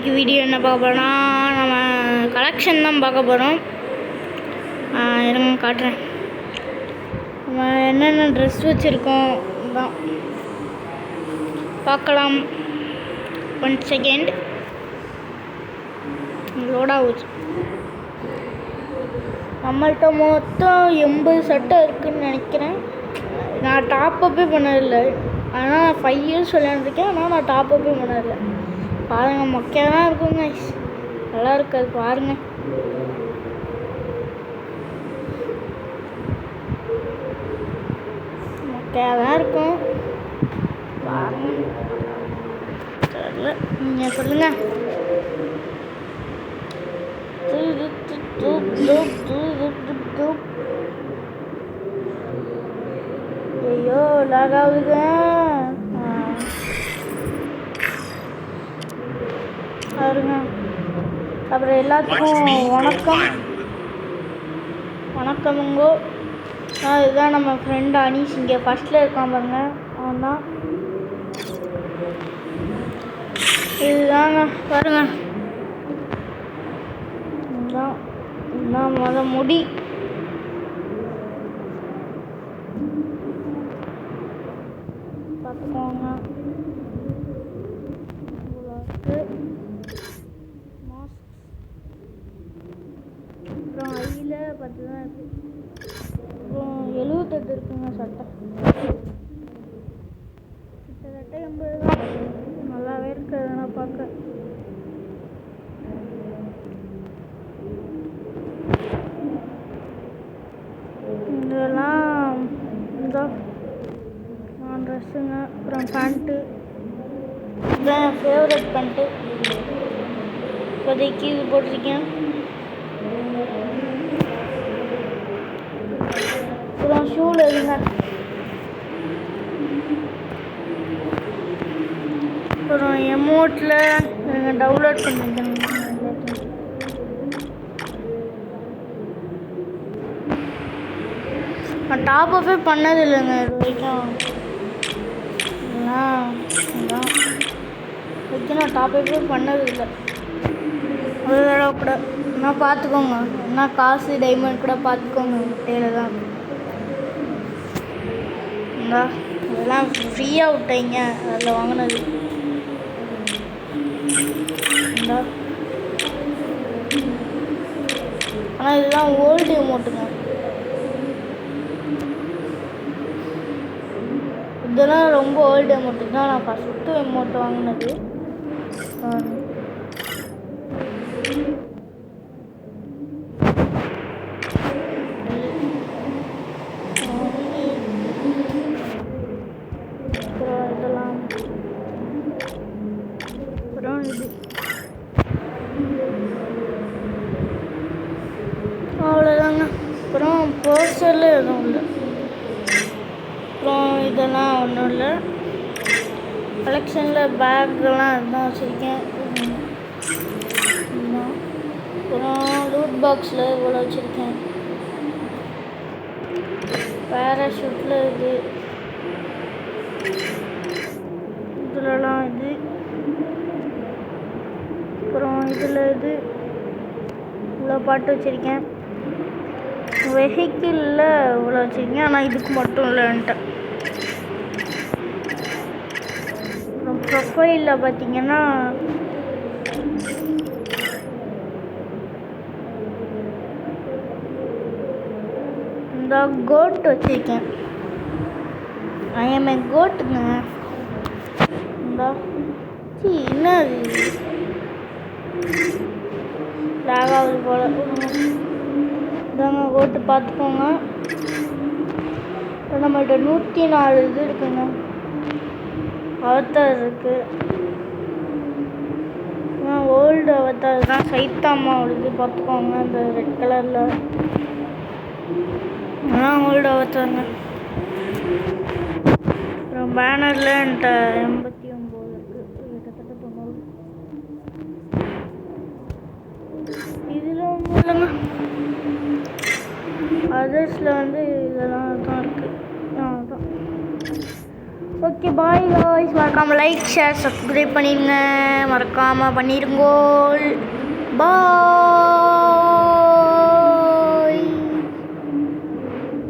இன்றைக்கி வீடியோ என்ன பார்க்க போகிறோன்னா நம்ம கலெக்ஷன் தான் பார்க்க போகிறோம். இருங்க காட்டுறேன். நம்ம என்னென்ன ட்ரெஸ் வச்சுருக்கோம் தான் பார்க்கலாம். 1 செகண்ட் லோட் ஆகுது. நம்மள்கிட்ட மொத்தம் 80 சட்டை இருக்குதுன்னு நினைக்கிறேன். நான் டாப் அப்பே பண்ணதில்லை, ஆனால் 5 இயர்ஸ் விளையாண்டுருக்கேன். ஆனால் நான் டாப் அப்பே பண்ணதில்லை. பாருங்கள், மொக்கையாக தான் இருக்குங்க, நல்லா இருக்காது. பாருங்கள், மொக்கையாக தான் இருக்கும். பாருங்கள், தெரியல, நீங்கள் சொல்லுங்கள். ஐயோ லாக் ஆகுதுங்க. பாருங்க, அப்புறம் எல்லாத்துக்கும் வணக்கமுங்கோ. இதுதான் நம்ம ஃப்ரெண்ட் அனீஷ், இங்கே ஃபஸ்ட்டில் இருக்கான் பாருங்க, அவன் தான். இதுதாங்க பாருங்க, இதுதான் முடி. பார்த்துக்கோங்க. அப்புறம் ஐயில் 10 தான் இருக்குது. அப்புறம் 78 இருக்குங்க சட்டை. கிட்டத்தட்ட 80 தான். நல்லாவே இருக்குது நான் பார்க்க. இதெல்லாம் நான் ட்ரெஸ்ஸுங்க. அப்புறம் பேண்ட்டு, இதுதான் என் ஃபேவரட் பேண்ட்டு. இப்போதைக்கு இது போட்டிருக்கேன். அப்புறம் ஷூவில் இருங்க. அப்புறம் எமோட்டில் நீங்கள் டவுன்லோட் பண்ணிக்கணும். நான் டாப் அப்பே பண்ணது இல்லைங்க இது வரைக்கும். நான் டாப் அப்பே பண்ணது இல்லை ஒரு தடவை கூட. என்ன பார்த்துக்கோங்க, என்ன காசு டைமண்ட் கூட பார்த்துக்கோங்க, முட்டையில் தான். இதெல்லாம் ஃப்ரீயாக விட்டீங்க, அதில் வாங்கினது. ஆனால் இதெல்லாம் ஓல்டு அமௌண்ட்டுங்க. இதெல்லாம் ரொம்ப ஓல்டு அமௌண்ட்டு தான். நான் ஃபஸ்ட்டு அமௌண்ட் வாங்கினது. இதெல்லாம் அப்புறம் இது அவ்வளோதாங்க. அப்புறம் போஸ்டரில் எதுவும் இல்லை. அப்புறம் இதெல்லாம் ஒன்றும் இல்லை. கலெக்ஷனில் பேக்கெல்லாம் இதுதான் வச்சுருக்கேன். அப்புறம் லூட் பாக்ஸில் இவ்வளோ வச்சுருக்கேன். பேராஷூட்டில் இது, இதுலலாம் இது. அப்புறம் இதில் இது இவ்வளோ பாட்டு வச்சுருக்கேன். வெஹிக்கிளில் இவ்வளோ வச்சுருக்கேன், ஆனால் இதுக்கு மட்டும் இல்லைன்ட்டு. அப்புறம் ப்ரொஃபைலில் பார்த்தீங்கன்னா இந்த கோட் வச்சுருக்கேன். ஐ எம் ஏ கோட்டுங்க. என்ன லாகாவது போல். இதாங்க கோட்டு, பார்த்துக்கோங்க. நம்மள்கிட்ட 104 இது இருக்குங்க. அவத்தார் இருக்குது. ஓல்டு அவத்தார் தான், சைத்தாமா வருது, பார்த்துக்கோங்க. இந்த ரெட் கலரில் அதெல்லாம் ஓல்டு அவத்தாருங்க. அப்புறம் பேனரில் என்கிட்ட 89 இருக்குது, கிட்டத்தட்ட 90. இதில் ஒன்றும் இல்லைங்க. அதர்ஸில் வந்து இதெல்லாம் தான் இருக்குது. அதான் ஓகே. ஓகே பாய் காய்ஸ், மறக்காமல் லைக் ஷேர் சப்ஸ்கிரைப் பண்ணிடுங்க, மறக்காமல் பண்ணிடுங்கோல். பாய்.